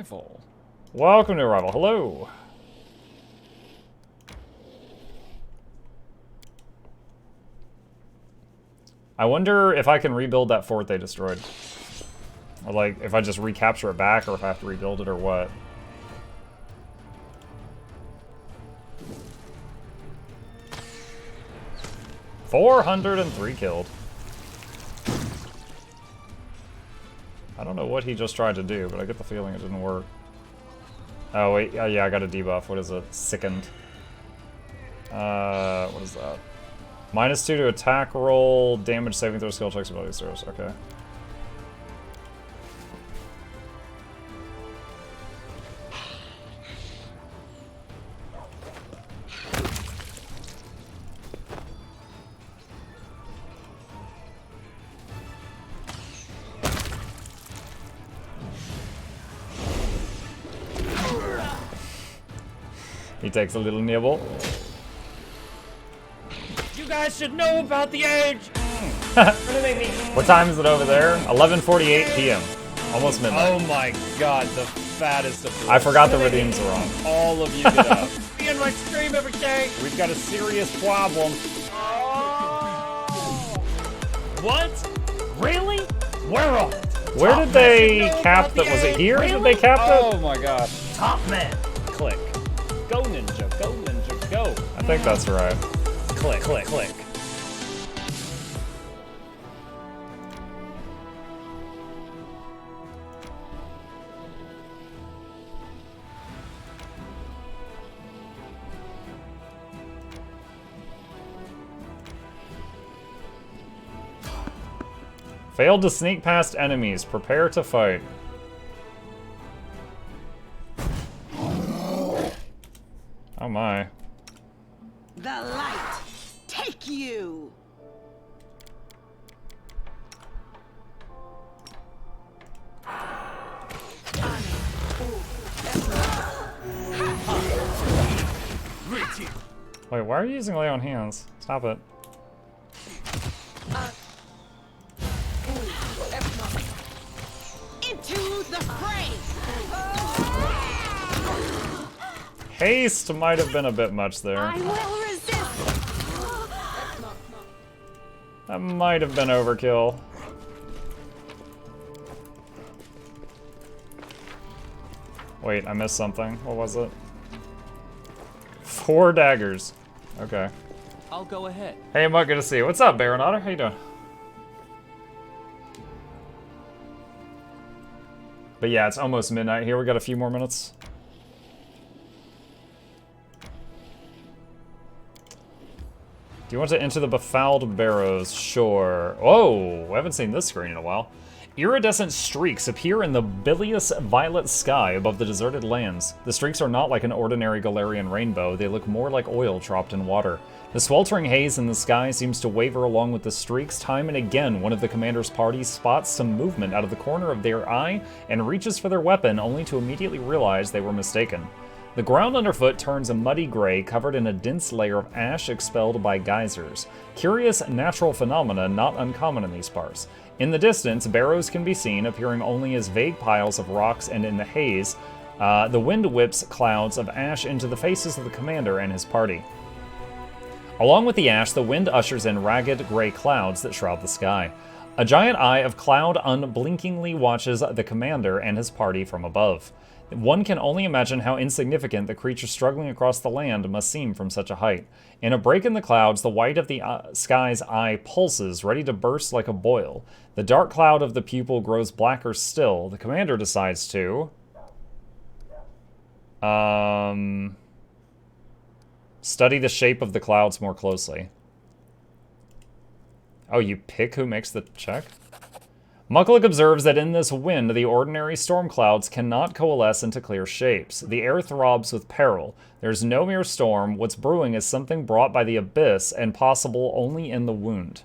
Rifle. Welcome to Arrival. Hello. I wonder if I can rebuild that fort they destroyed. Or like, if I just recapture it back, or if I have to rebuild it, or what. $403 killed. I don't know what he just tried to do, but I get the feeling it didn't work. Oh wait, yeah, I got a debuff. What is it? Sickened. What is that? -2 to attack roll, damage saving throw, skill checks, ability throws. Okay. He takes a little nibble. You guys should know about the age! What time is it over there? 11:48 p.m. Almost midnight. Oh my god, the fattest of I forgot the redeems were on. all of you get up. Be in my stream every day! We've got a serious problem. What? Really? We're on it! Where did they cap that? Was it here that they capped it? Oh my god. Top man! Click. Go ninja, go! I think that's right. Click, click, click. Failed to sneak past enemies. Prepare to fight. Oh my. The light take you. Wait, why are you using lay on hands? Stop it. Into the fray. Haste might have been a bit much there. I will resist. That might have been overkill. Wait, I missed something. What was it? 4 daggers. Okay. I'll go ahead. Hey, Muck, good to see you. What's up, Baron Otter? How you doing? But yeah, it's almost midnight here. We got a few more minutes. Do you want to enter the befouled barrows? Sure. Oh, I haven't seen this screen in a while. Iridescent streaks appear in the bilious violet sky above the deserted lands. The streaks are not like an ordinary Galarian rainbow. They look more like oil dropped in water. The sweltering haze in the sky seems to waver along with the streaks. Time and again, one of the commander's party spots some movement out of the corner of their eye and reaches for their weapon, only to immediately realize they were mistaken. The ground underfoot turns a muddy gray, covered in a dense layer of ash expelled by geysers. Curious natural phenomena not uncommon in these parts. In the distance, barrows can be seen, appearing only as vague piles of rocks, and in the haze, the wind whips clouds of ash into the faces of the commander and his party. Along with the ash, the wind ushers in ragged gray clouds that shroud the sky. A giant eye of cloud unblinkingly watches the commander and his party from above. One can only imagine how insignificant the creature struggling across the land must seem from such a height. In a break in the clouds, the white of the sky's eye pulses, ready to burst like a boil. The dark cloud of the pupil grows blacker still. The commander decides to... study the shape of the clouds more closely. Oh, you pick who makes the check? Mukluk observes that in this wind, the ordinary storm clouds cannot coalesce into clear shapes. The air throbs with peril. There's no mere storm. What's brewing is something brought by the abyss and possible only in the wound.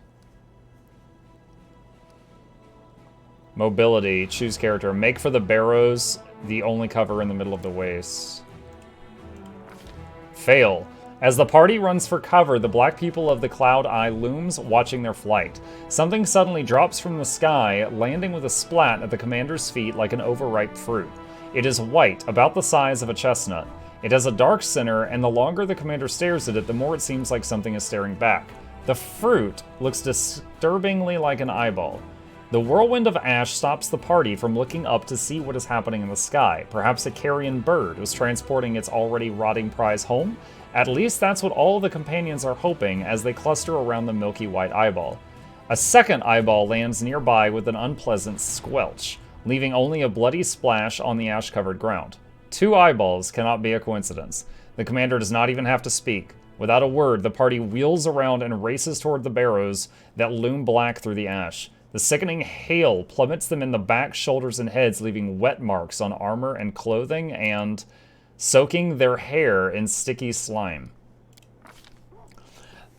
Mobility. Choose character. Make for the barrows, the only cover in the middle of the waste. Fail. As the party runs for cover, the black people of the Cloud Eye looms, watching their flight. Something suddenly drops from the sky, landing with a splat at the commander's feet like an overripe fruit. It is white, about the size of a chestnut. It has a dark center, and the longer the commander stares at it, the more it seems like something is staring back. The fruit looks disturbingly like an eyeball. The whirlwind of ash stops the party from looking up to see what is happening in the sky. Perhaps a carrion bird was transporting its already rotting prize home? At least that's what all the companions are hoping as they cluster around the milky white eyeball. A second eyeball lands nearby with an unpleasant squelch, leaving only a bloody splash on the ash-covered ground. 2 eyeballs cannot be a coincidence. The commander does not even have to speak. Without a word, the party wheels around and races toward the barrows that loom black through the ash. The sickening hail plummets them in the back, shoulders, and heads, leaving wet marks on armor and clothing and soaking their hair in sticky slime.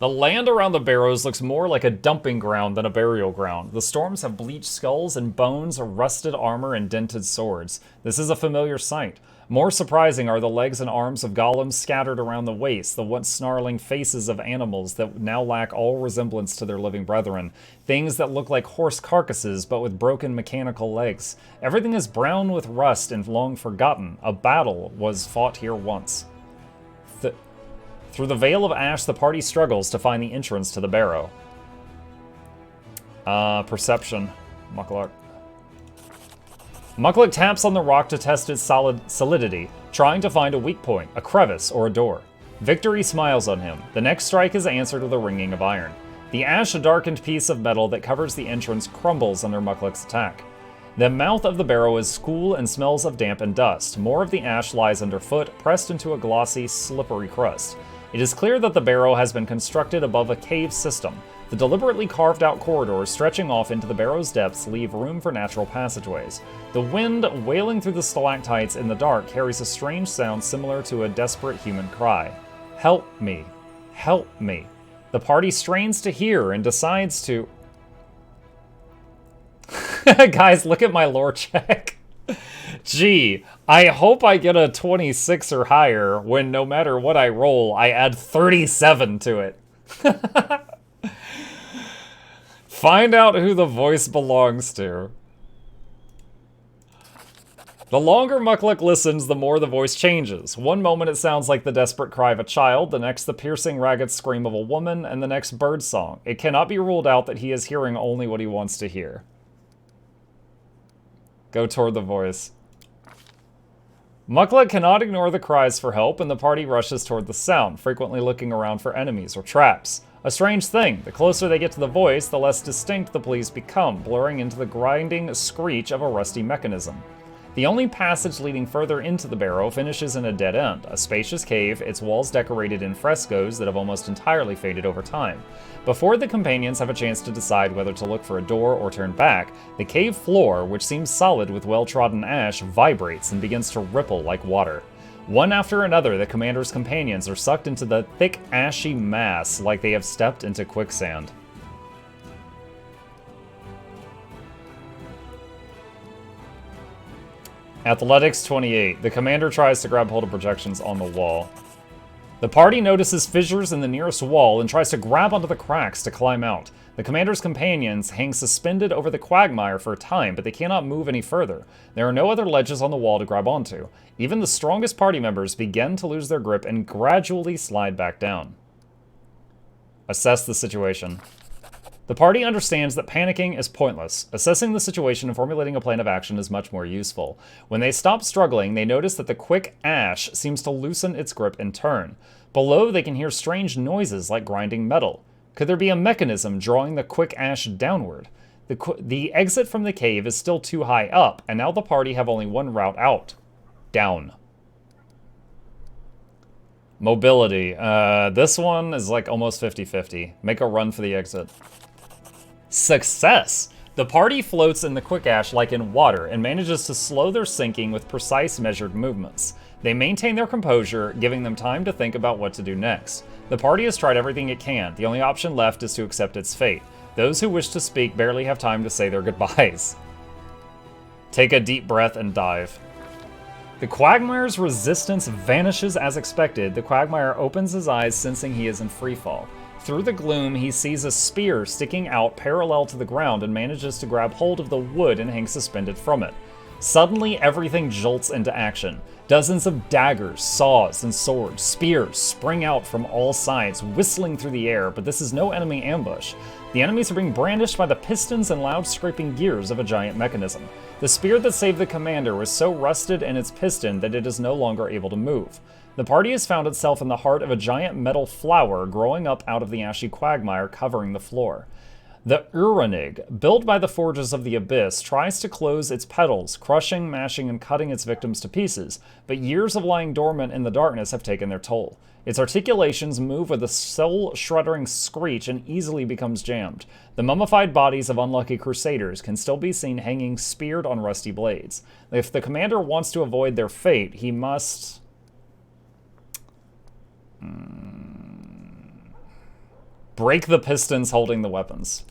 The land around the barrows looks more like a dumping ground than a burial ground. The storms have bleached skulls and bones, rusted armor, and dented swords. This is a familiar sight. More surprising are the legs and arms of golems scattered around the waist, the once snarling faces of animals that now lack all resemblance to their living brethren, things that look like horse carcasses but with broken mechanical legs. Everything is brown with rust and long forgotten. A battle was fought here once. Through the veil of ash, the party struggles to find the entrance to the barrow. Perception. Mukluk. Mukluk taps on the rock to test its solidity, trying to find a weak point, a crevice, or a door. Victory smiles on him. The next strike is answered with a ringing of iron. The ash, a darkened piece of metal that covers the entrance, crumbles under Mukluk's attack. The mouth of the barrow is cool and smells of damp and dust. More of the ash lies underfoot, pressed into a glossy, slippery crust. It is clear that the barrow has been constructed above a cave system. The deliberately carved-out corridors stretching off into the barrow's depths leave room for natural passageways. The wind, wailing through the stalactites in the dark, carries a strange sound similar to a desperate human cry. Help me. Help me. The party strains to hear and decides to... Guys, look at my lore check. Gee, I hope I get a 26 or higher when no matter what I roll, I add 37 to it. Find out who the voice belongs to. The longer Mukluk listens, the more the voice changes. One moment it sounds like the desperate cry of a child, the next the piercing, ragged scream of a woman, and the next bird song. It cannot be ruled out that he is hearing only what he wants to hear. Go toward the voice. Mukluk cannot ignore the cries for help, and the party rushes toward the sound, frequently looking around for enemies or traps. A strange thing, the closer they get to the voice, the less distinct the pleas become, blurring into the grinding screech of a rusty mechanism. The only passage leading further into the barrow finishes in a dead end, a spacious cave, its walls decorated in frescoes that have almost entirely faded over time. Before the companions have a chance to decide whether to look for a door or turn back, the cave floor, which seems solid with well-trodden ash, vibrates and begins to ripple like water. One after another, the commander's companions are sucked into the thick, ashy mass like they have stepped into quicksand. Athletics 28. The commander tries to grab hold of projections on the wall. The party notices fissures in the nearest wall and tries to grab onto the cracks to climb out. The commander's companions hang suspended over the quagmire for a time, but they cannot move any further. There are no other ledges on the wall to grab onto. Even the strongest party members begin to lose their grip and gradually slide back down. Assess the situation. The party understands that panicking is pointless. Assessing the situation and formulating a plan of action is much more useful. When they stop struggling, they notice that the quick ash seems to loosen its grip in turn. Below, they can hear strange noises like grinding metal. Could there be a mechanism drawing the quick ash downward? The exit from the cave is still too high up, and now the party have only one route out. Down. Mobility. This one is like almost 50-50. Make a run for the exit. Success! The party floats in the quick ash like in water and manages to slow their sinking with precise measured movements. They maintain their composure, giving them time to think about what to do next. The party has tried everything it can. The only option left is to accept its fate. Those who wish to speak barely have time to say their goodbyes. Take a deep breath and dive. The quagmire's resistance vanishes as expected. The quagmire opens his eyes, sensing he is in freefall. Through the gloom, he sees a spear sticking out parallel to the ground and manages to grab hold of the wood and hang suspended from it. Suddenly, everything jolts into action. Dozens of daggers, saws, and swords, spears spring out from all sides, whistling through the air, but this is no enemy ambush. The enemies are being brandished by the pistons and loud scraping gears of a giant mechanism. The spear that saved the commander was so rusted in its piston that it is no longer able to move. The party has found itself in the heart of a giant metal flower growing up out of the ashy quagmire covering the floor. The Uranig, built by the Forges of the Abyss, tries to close its petals, crushing, mashing, and cutting its victims to pieces, but years of lying dormant in the darkness have taken their toll. Its articulations move with a soul-shuddering screech and easily becomes jammed. The mummified bodies of unlucky crusaders can still be seen hanging speared on rusty blades. If the commander wants to avoid their fate, he must... break the pistons holding the weapons.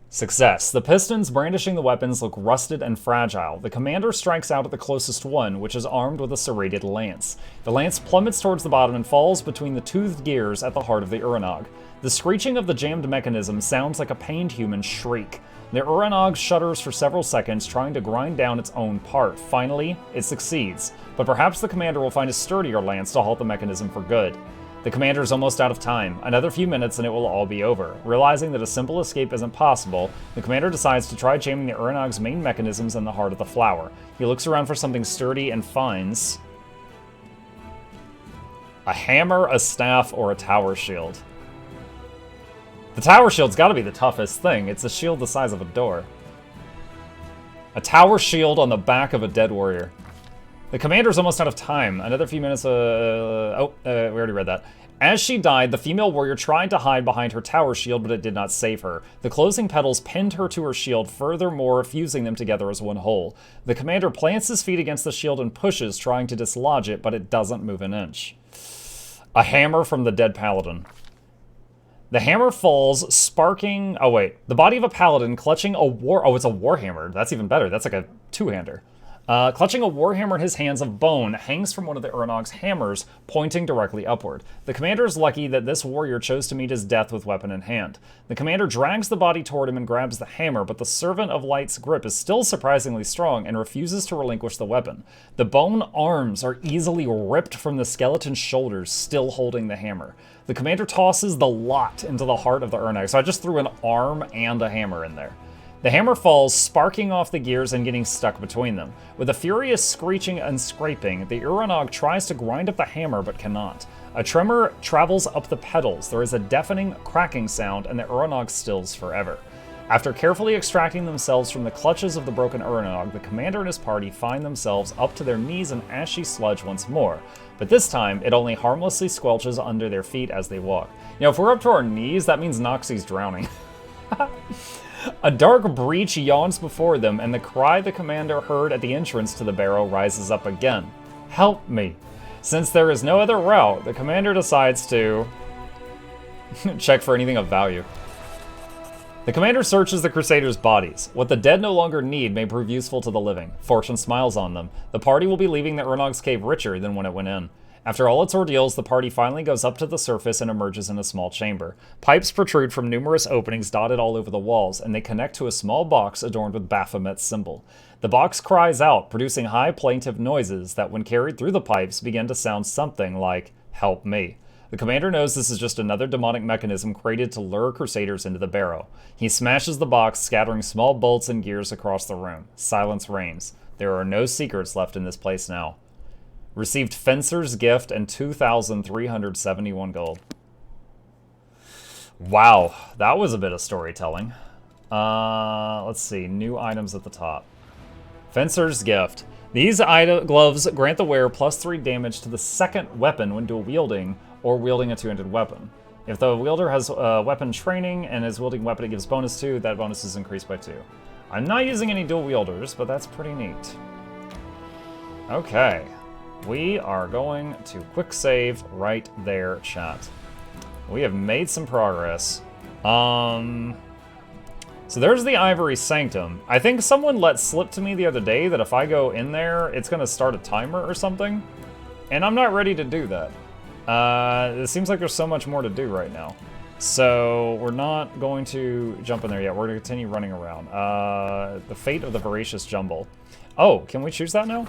Success. The pistons brandishing the weapons look rusted and fragile. The commander strikes out at the closest one, which is armed with a serrated lance. The lance plummets towards the bottom and falls between the toothed gears at the heart of the Uranog. The screeching of the jammed mechanism sounds like a pained human shriek. The Uranog shudders for several seconds, trying to grind down its own part. Finally, it succeeds, but perhaps the commander will find a sturdier lance to halt the mechanism for good. The commander is almost out of time. Another few minutes and it will all be over. Realizing that a simple escape isn't possible, the commander decides to try jamming the Uranog's main mechanisms in the heart of the flower. He looks around for something sturdy and finds a hammer, a staff, or a tower shield. The tower shield's gotta be the toughest thing. It's a shield the size of a door. A tower shield on the back of a dead warrior. The commander's almost out of time. Another few minutes, we already read that. As she died, the female warrior tried to hide behind her tower shield, but it did not save her. The closing petals pinned her to her shield, furthermore fusing them together as one whole. The commander plants his feet against the shield and pushes, trying to dislodge it, but it doesn't move an inch. A hammer from the dead paladin. The hammer falls, sparking... Oh, wait. The body of a paladin clutching a war... Oh, it's a warhammer. That's even better. That's like a two-hander. Clutching a warhammer in his hands of bone hangs from one of the Uranog's hammers, pointing directly upward. The commander is lucky that this warrior chose to meet his death with weapon in hand. The commander drags the body toward him and grabs the hammer, but the Servant of Light's grip is still surprisingly strong and refuses to relinquish the weapon. The bone arms are easily ripped from the skeleton's shoulders, still holding the hammer. The commander tosses the lot into the heart of the Uranag, so I just threw an arm and a hammer in there. The hammer falls, sparking off the gears and getting stuck between them. With a furious screeching and scraping, the Uranog tries to grind up the hammer but cannot. A tremor travels up the pedals. There is a deafening cracking sound and the Uranog stills forever. After carefully extracting themselves from the clutches of the broken Uranog, the commander and his party find themselves up to their knees in ashy sludge once more. But this time, it only harmlessly squelches under their feet as they walk. You know, if we're up to our knees, that means Noxie's drowning. A dark breach yawns before them, and the cry the commander heard at the entrance to the barrow rises up again. Help me! Since there is no other route, the commander decides to check for anything of value. The commander searches the Crusaders' bodies. What the dead no longer need may prove useful to the living. Fortune smiles on them. The party will be leaving the Urnog's cave richer than when it went in. After all its ordeals, the party finally goes up to the surface and emerges in a small chamber. Pipes protrude from numerous openings dotted all over the walls, and they connect to a small box adorned with Baphomet's symbol. The box cries out, producing high plaintive noises that, when carried through the pipes, begin to sound something like, "Help me." The commander knows this is just another demonic mechanism created to lure Crusaders into the barrow. He smashes the box, scattering small bolts and gears across the room. Silence reigns. There are no secrets left in this place now. Received Fencer's Gift and 2,371 gold. Wow, that was a bit of storytelling. Let's see, new items at the top. Fencer's Gift. These gloves grant the wearer +3 damage to the second weapon when dual wielding or wielding a two-handed weapon. If the wielder has weapon training and is wielding weapon it gives bonus to, that bonus is increased by 2. I'm not using any dual wielders, but that's pretty neat. Okay. We are going to quick save right there, chat. We have made some progress. So there's the Ivory Sanctum. I think someone let slip to me the other day that if I go in there, it's going to start a timer or something. And I'm not ready to do that. It seems like there's so much more to do right now. So we're not going to jump in there yet. We're going to continue running around. The fate of the voracious jumble. Oh, can we choose that now?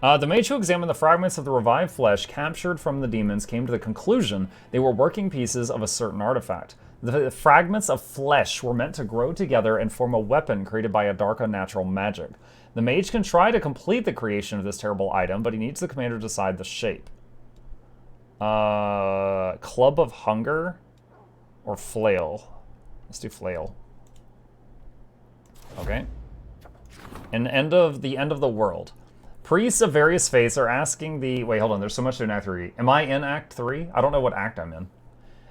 The mage who examined the fragments of the revived flesh captured from the demons came to the conclusion they were working pieces of a certain artifact. The fragments of flesh were meant to grow together and form a weapon created by a dark unnatural magic. The mage can try to complete the creation of this terrible item, but he needs the commander to decide the shape. Club of Hunger or Flail? Let's do Flail. Okay. The end of the world. Priests of various faiths are asking the... Wait, hold on. There's so much to in Act 3. Am I in Act 3? I don't know what act I'm in.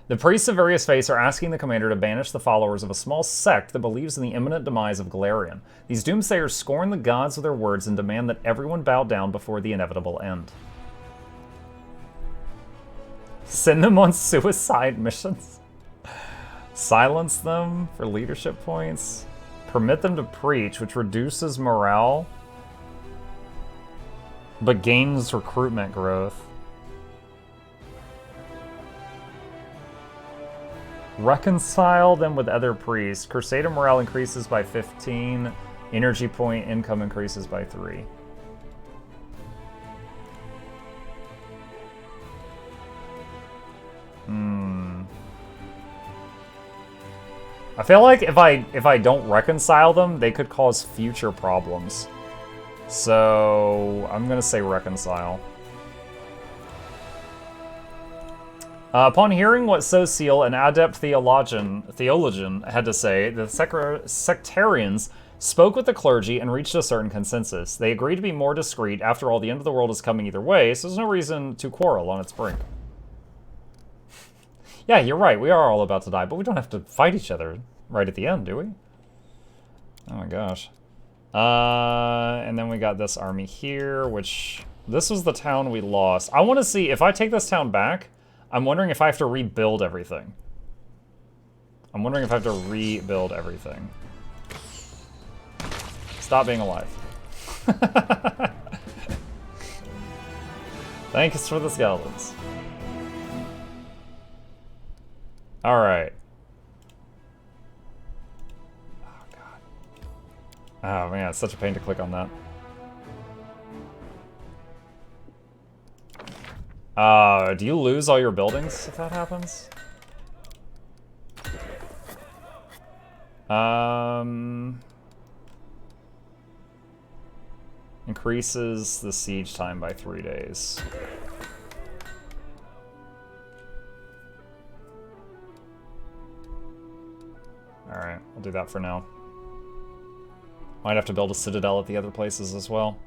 The priests of various faiths are asking the commander to banish the followers of a small sect that believes in the imminent demise of Galarian. These doomsayers scorn the gods with their words and demand that everyone bow down before the inevitable end. Send them on suicide missions. Silence them for leadership points. Permit them to preach, which reduces morale, but gains recruitment growth. Reconcile them with other priests. Crusader morale increases by 15. Energy point income increases by 3. I feel like if I don't reconcile them, they could cause future problems. So I'm gonna say reconcile. Upon hearing what Sociel, an adept theologian had to say, the sectarians spoke with the clergy and reached a certain consensus. They agreed to be more discreet. After all, the end of the world is coming either way, so there's no reason to quarrel on its brink. Yeah, you're right. We are all about to die, but we don't have to fight each other right at the end, do we? Oh my gosh. And then we got this army here, which... This was the town we lost. I want to see, if I take this town back, I'm wondering if I have to rebuild everything. Stop being alive. Thanks for the skeletons. Alright. Oh, God. Oh, man, it's such a pain to click on that. Do you lose all your buildings if that happens? Increases the siege time by 3 days. Alright, I'll do that for now. Might have to build a citadel at the other places as well.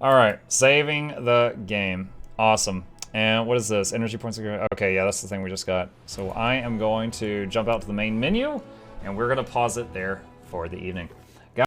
Alright, saving the game. Awesome. And what is this? Energy points. Okay, yeah, that's the thing we just got. So I am going to jump out to the main menu, and we're going to pause it there for the evening.